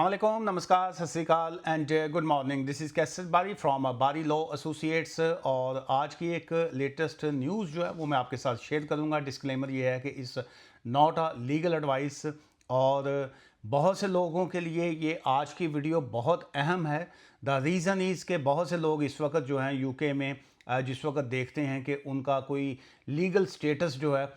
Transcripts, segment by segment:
वालेकुम, नमस्कार, सत श्री अकाल and good morning. This is Kaiser Bari from बारी लॉ एसोसिएट्स। और आज की एक लेटेस्ट न्यूज़ जो है वो मैं आपके साथ शेयर करूंगा। डिस्क्लेमर ये है कि इस नॉट अ लीगल एडवाइस, और बहुत से लोगों के लिए ये आज की वीडियो बहुत अहम है। द रीज़न इज़ के बहुत से लोग इस वक्त जो हैं यूके में जिस वक्त देखते हैं कि उनका कोई लीगल स्टेटस जो है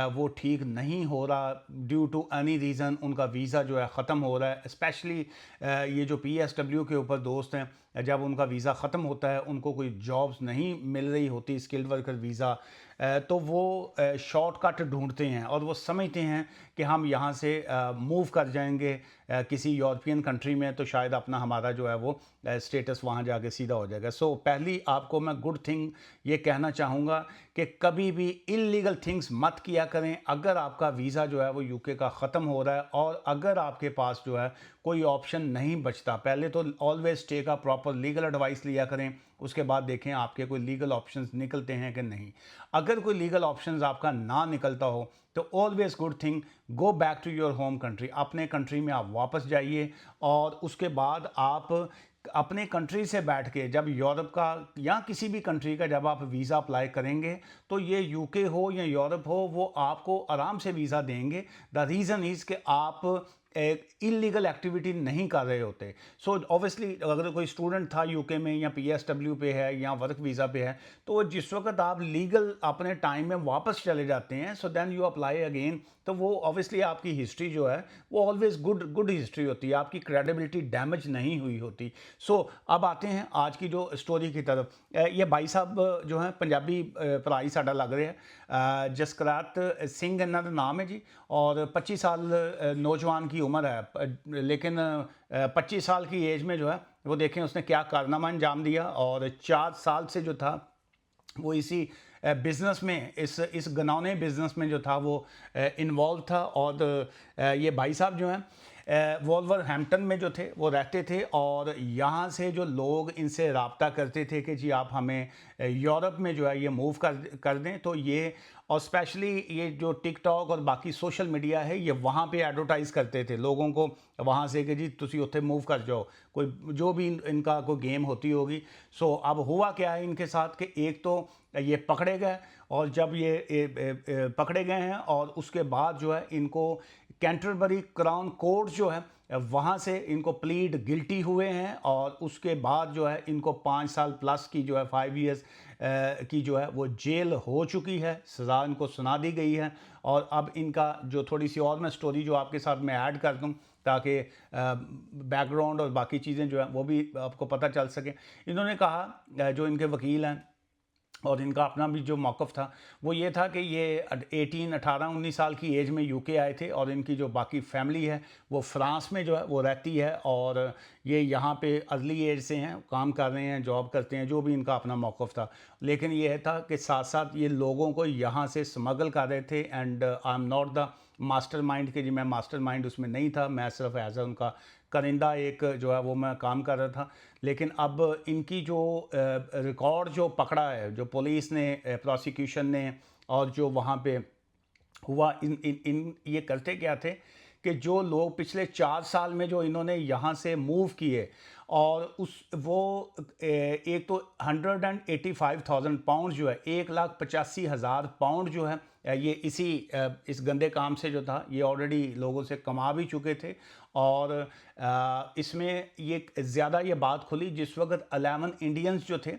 वो ठीक नहीं हो रहा, ड्यू टू एनी रीज़न उनका वीज़ा जो है ख़त्म हो रहा है। स्पेशली ये जो PSW के ऊपर दोस्त हैं, जब उनका वीज़ा ख़त्म होता है, उनको कोई जॉब्स नहीं मिल रही होती, स्किल्ड वर्कर वीज़ा, तो वो शॉर्टकट ढूंढते हैं और वो समझते हैं कि हम यहाँ से मूव कर जाएंगे किसी यूरोपियन कंट्री में, तो शायद अपना हमारा जो है वो स्टेटस वहाँ जाके सीधा हो जाएगा। सो पहली आपको मैं गुड थिंग ये कहना चाहूँगा कि कभी भी इलीगल थिंग्स मत किया करें। अगर आपका वीज़ा जो है वो यूके का ख़त्म हो रहा है और अगर आपके पास जो है कोई ऑप्शन नहीं बचता, पहले तो always take a proper legal advice लिया करें। उसके बाद देखें आपके कोई लीगल ऑप्शंस निकलते हैं कि नहीं। अगर कोई लीगल ऑप्शंस आपका ना निकलता हो तो always good thing, go back to your home country. अपने कंट्री में आप वापस जाइए और उसके बाद आप अपने कंट्री से बैठ के जब यूरोप का या किसी भी कंट्री का जब आप वीज़ा अप्लाई करेंगे तो ये यूके हो या यूरोप हो, वो आपको आराम से वीज़ा देंगे। द रीज़न इज़ कि आप एक इलीगल एक्टिविटी नहीं कर रहे होते। सो ऑब्वियसली अगर कोई स्टूडेंट था यूके में या PSW पे है या वर्क वीज़ा पे है, तो जिस वक्त आप लीगल अपने टाइम में वापस चले जाते हैं, so then you apply again, तो वो ऑब्वियसली आपकी हिस्ट्री जो है वो ऑलवेज गुड हिस्ट्री होती है, आपकी क्रेडिबिलिटी डैमेज नहीं हुई होती। सो अब आते हैं आज की जो स्टोरी की तरफ। ये भाई साहब जो हैं पंजाबी भरा ही साडा लग रहे हैं, जसकरात सिंह इन्हों का नाम है जी, और 25 साल नौजवान की उम्र है, लेकिन 25 साल की एज में जो है वो देखें उसने क्या कारनामा अंजाम दिया। और 4 साल से जो था वो इसी बिज़नेस में, इस घिनौने बिज़नेस में जो था वो इन्वॉल्व था। और ये भाई साहब जो हैं वॉल्वरहैम्पटन में जो थे वो रहते थे, और यहाँ से जो लोग इनसे रब्ता करते थे कि जी आप हमें यूरोप में जो है ये मूव कर दें, तो ये, और स्पेशली ये जो टिकटॉक और बाकी सोशल मीडिया है, ये वहाँ पे एडवर्टाइज़ करते थे लोगों को वहाँ से कि जी तुसी उत्थे मूव कर जाओ, कोई जो भी इनका कोई गेम होती होगी। सो अब हुआ क्या है इनके साथ कि एक तो ये पकड़े गए, और जब ये पकड़े गए हैं और उसके बाद जो है इनको कैंटरबरी क्राउन कोर्ट जो है वहाँ से इनको प्लीड गिल्टी हुए हैं, और उसके बाद जो है इनको 5 साल प्लस की जो है 5 इयर्स की जो है वो जेल हो चुकी है, सज़ा इनको सुना दी गई है। और अब इनका जो थोड़ी सी और मैं स्टोरी जो आपके साथ मैं ऐड कर दूं ताकि बैकग्राउंड और बाकी चीज़ें जो हैं वो भी आपको पता चल सके। इन्होंने कहा, जो इनके वकील हैं और इनका अपना भी जो मौक़िफ़ था वो ये था कि ये 18 साल की एज में यूके आए थे, और इनकी जो बाकी फैमिली है वो फ्रांस में जो है वो रहती है, और ये यहाँ पे अर्ली एज से हैं, काम कर रहे हैं, जॉब करते हैं, जो भी इनका अपना मौक़िफ़ था। लेकिन ये था कि साथ साथ ये लोगों को यहाँ से स्मगल कर रहे थे। And I am not the mastermind कि जी मैं मास्टरमाइंड उसमें नहीं था, मैं सिर्फ एज ए उनका करिंदा एक जो है वो मैं काम कर रहा था। लेकिन अब इनकी जो रिकॉर्ड जो पकड़ा है, जो पुलिस ने, प्रोसिक्यूशन ने, और जो वहाँ पे हुआ, इन ये करते क्या थे कि जो लोग पिछले 4 साल में जो इन्होंने यहाँ से मूव किए, और एक तो 185,000 पाउंड जो है, 1,85,000 पाउंड जो है ये इस गंदे काम से जो था ये ऑलरेडी लोगों से कमा भी चुके थे। और इसमें ये ज़्यादा ये बात खुली जिस वक्त 11 इंडियंस जो थे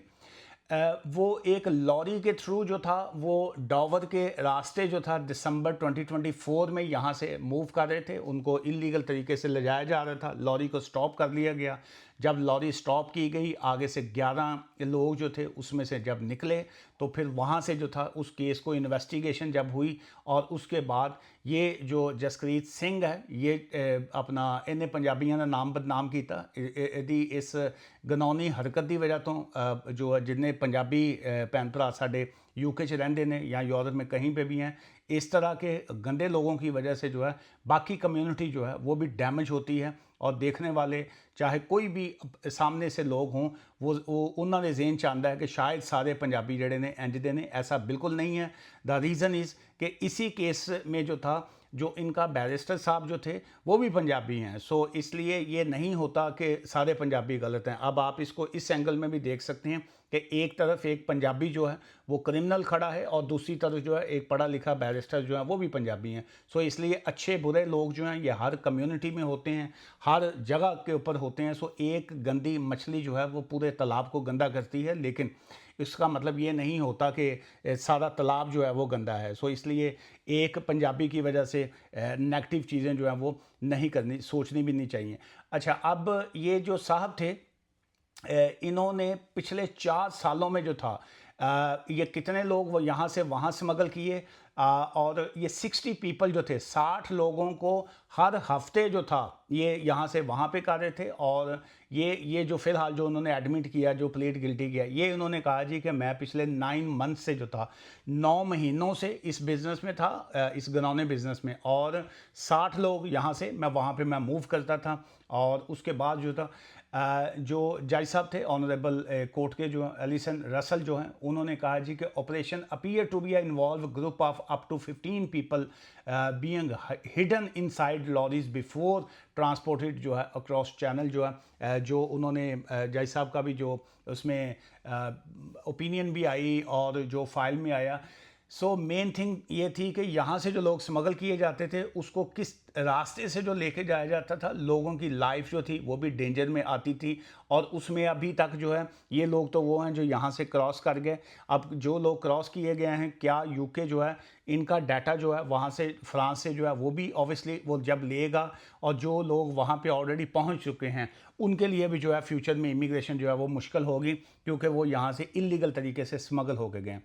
वो एक लॉरी के थ्रू जो था वो डॉवर के रास्ते जो था दिसंबर 2024 में यहाँ से मूव कर रहे थे। उनको इलीगल तरीके से ले जाया जा रहा था, लॉरी को स्टॉप कर लिया गया। जब लॉरी स्टॉप की गई, आगे से 11 लोग जो थे उसमें से जब निकले, तो फिर वहाँ से जो था उस केस को इन्वेस्टिगेशन जब हुई, और उसके बाद ये जो जसकरीत सिंह है ये अपना इन्हें पंजाबियों का नाम बदनाम किया इस घिनौनी हरकत की वजह तो, जो जिन्हें पंजाबी भैन भरा साडे यूके च रहंदे ने या यूरोप में कहीं पे भी हैं, इस तरह के गंदे लोगों की वजह से जो है बाकी कम्युनिटी जो है वो भी डैमेज होती है। और देखने वाले चाहे कोई भी सामने से लोग हों, वो उन्होंने जेन चाहता है कि शायद सारे पंजाबी जड़े ने इंज दे ने, ऐसा बिल्कुल नहीं है। द रीज़न इज़ कि इसी केस में जो था जो इनका बैरिस्टर साहब जो थे वो भी पंजाबी हैं। सो इसलिए ये नहीं होता कि सारे पंजाबी गलत हैं। अब आप इसको इस एंगल में भी देख सकते हैं कि एक तरफ एक पंजाबी जो है वो क्रिमिनल खड़ा है और दूसरी तरफ जो है एक पढ़ा लिखा बैरिस्टर जो है वो भी पंजाबी हैं। सो इसलिए अच्छे बुरे लोग जो हैं ये हर कम्युनिटी में होते हैं, हर जगह के ऊपर होते हैं। सो एक गंदी मछली जो है वो पूरे तालाब को गंदा करती है, लेकिन इसका मतलब ये नहीं होता कि सारा तालाब जो है वो गंदा है। सो इसलिए एक पंजाबी की वजह से नेगेटिव चीज़ें जो हैं वो नहीं करनी, सोचनी भी नहीं चाहिए। अच्छा, अब ये जो साहब थे इन्होंने पिछले 4 सालों में जो था ये कितने लोग वो यहाँ से वहाँ स्मगल किए, और ये 60 पीपल जो थे, 60 लोगों को हर हफ्ते जो था ये यहाँ से वहाँ पे कर रहे थे। और ये जो फ़िलहाल जो उन्होंने एडमिट किया, जो प्लीड गिल्टी किया, ये उन्होंने कहा जी कि मैं पिछले 9 मंथ से जो था 9 महीनों से इस बिज़नेस में था, इस घिनौने बिज़नेस में, और 60 लोग यहाँ से मैं वहाँ पे मैं मूव करता था। और उसके बाद जो था जो जज साहब थे ऑनरेबल कोर्ट के जो एलिसन रसल जो हैं, उन्होंने कहा जी कि operation appear to be involve group of up to 15 people being hidden inside lorries before transported जो है अक्रॉस चैनल जो है, जो उन्होंने जज साहब का भी जो उसमें ओपिनियन भी आई और जो फाइल में आया। सो मेन थिंग ये थी कि यहाँ से जो लोग स्मगल किए जाते थे उसको किस रास्ते से जो लेके जाया जाता था, लोगों की लाइफ जो थी वो भी डेंजर में आती थी। और उसमें अभी तक जो है ये लोग तो वो हैं जो यहाँ से क्रॉस कर गए। अब जो लोग क्रॉस किए गए हैं, क्या यूके जो है इनका डाटा जो है वहाँ से फ्रांस से जो है वो भी ऑब्वियसली वो जब लेगा, और जो लोग वहाँ पे ऑलरेडी पहुँच चुके हैं उनके लिए भी जो है फ्यूचर में इमिग्रेशन जो है वो मुश्किल होगी, क्योंकि वो यहाँ से इलीगल तरीके से स्मगल हो के गए।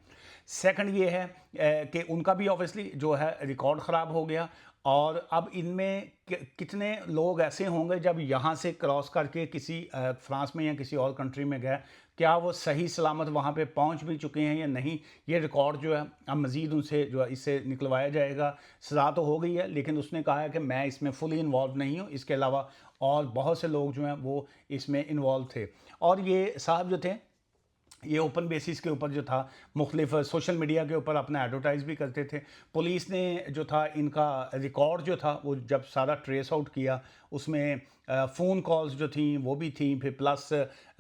सेकंड ये है कि उनका भी ऑब्वियसली जो है रिकॉर्ड ख़राब हो गया। और अब इनमें कितने लोग ऐसे होंगे जब यहाँ से क्रॉस करके किसी फ्रांस में या किसी और कंट्री में गए, क्या वो सही सलामत वहाँ पे पहुँच भी चुके हैं या नहीं, ये रिकॉर्ड जो है अब मज़ीद उनसे जो है इससे निकलवाया जाएगा। सज़ा तो हो गई है, लेकिन उसने कहा है कि मैं इसमें फुली इन्वॉल्व नहीं हूँ, इसके अलावा और बहुत से लोग जो हैं वो इसमें इन्वॉल्व थे। और ये साहब जो थे ये ओपन बेसिस के ऊपर जो था मुख्तलिफ सोशल मीडिया के ऊपर अपना एडवर्टाइज़ भी करते थे। पुलिस ने जो था इनका रिकॉर्ड जो था वो जब सारा ट्रेस आउट किया, उसमें फ़ोन कॉल्स जो थी वो भी थी, फिर प्लस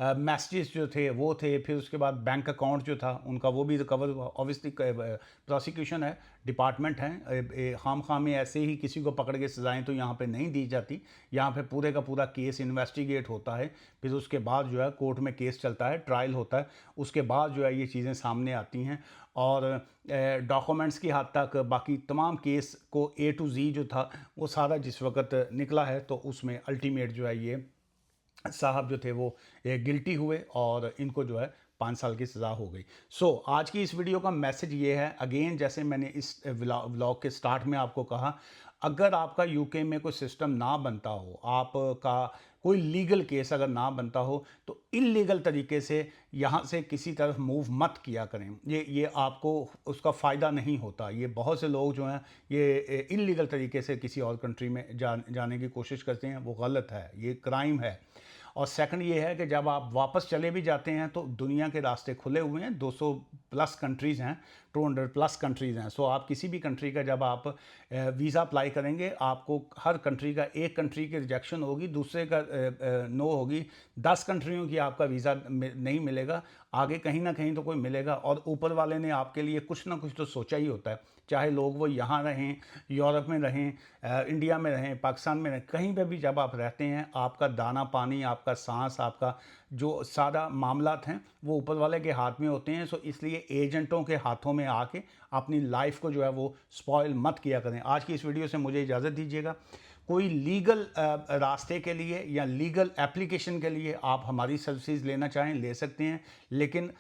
मैसेजेस जो थे वो थे, फिर उसके बाद बैंक अकाउंट जो था उनका वो भी रिकवर हुआ। ऑब्वियसली प्रोसिक्यूशन है, डिपार्टमेंट है, खाम में ऐसे ही किसी को पकड़ के सज़ाएँ तो यहाँ पे नहीं दी जाती। यहाँ पे पूरे का पूरा केस इन्वेस्टिगेट होता है, फिर उसके बाद जो है कोर्ट में केस चलता है, ट्रायल होता है, उसके बाद जो है ये चीज़ें सामने आती हैं। और डॉक्यूमेंट्स की हद तक बाकी तमाम केस को A to Z जो था वो सारा जिस वक्त निकला है, तो उसमें अल्टीमेट जो है ये साहब जो थे वो गिल्टी हुए और इनको जो है 5 साल की सज़ा हो गई। सो आज की इस वीडियो का मैसेज ये है, अगेन जैसे मैंने इस व्लॉग के स्टार्ट में आपको कहा, अगर आपका यूके में कोई सिस्टम ना बनता हो, आपका कोई लीगल केस अगर ना बनता हो, तो इलीगल तरीके से यहाँ से किसी तरफ मूव मत किया करें। ये आपको उसका फ़ायदा नहीं होता। ये बहुत से लोग जो हैं ये इलीगल तरीके से किसी और कंट्री में जाने की कोशिश करते हैं, वो गलत है, ये क्राइम है। और सेकंड ये है कि जब आप वापस चले भी जाते हैं तो दुनिया के रास्ते खुले हुए हैं, 200 प्लस कंट्रीज़ हैं, 200 प्लस कंट्रीज़ हैं। सो आप किसी भी कंट्री का जब आप वीज़ा अप्लाई करेंगे, आपको हर कंट्री का, एक कंट्री की रिजेक्शन होगी, दूसरे का नो होगी, 10 कंट्रियों की आपका वीज़ा नहीं मिलेगा, आगे कहीं ना कहीं तो कोई मिलेगा। और ऊपर वाले ने आपके लिए कुछ ना कुछ तो सोचा ही होता है, चाहे लोग वो यहाँ रहें, यूरोप में रहें, इंडिया में रहें, पाकिस्तान में रहें, कहीं पे भी जब आप रहते हैं, आपका दाना पानी, आपका सांस, आपका जो सारा मामलात हैं वो ऊपर वाले के हाथ में होते हैं। सो इसलिए एजेंटों के हाथों में आके अपनी लाइफ को जो है वो स्पॉइल मत किया करें। आज की इस वीडियो से मुझे इजाज़त दीजिएगा। कोई लीगल रास्ते के लिए या लीगल एप्लीकेशन के लिए आप हमारी सर्विसेज लेना चाहें ले सकते हैं, लेकिन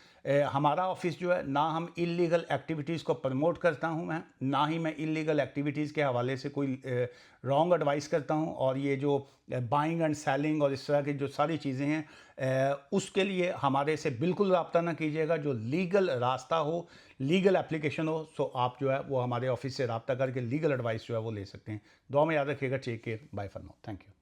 हमारा ऑफिस जो है, ना हम इलीगल एक्टिविटीज़ को प्रमोट करता हूं मैं, ना ही मैं इलीगल एक्टिविटीज़ के हवाले से कोई रॉन्ग एडवाइस करता हूं। और ये जो बाइंग एंड सेलिंग और इस तरह की जो सारी चीज़ें हैं उसके लिए हमारे से बिल्कुल रब्ता ना कीजिएगा। जो लीगल रास्ता हो, लीगल एप्लीकेशन हो, सो आप जो है वो हमारे ऑफिस से रब्ता करके लीगल एडवाइस जो है वो ले सकते हैं। दुआ में याद रखिएगा। Take care, bye for now, thank you.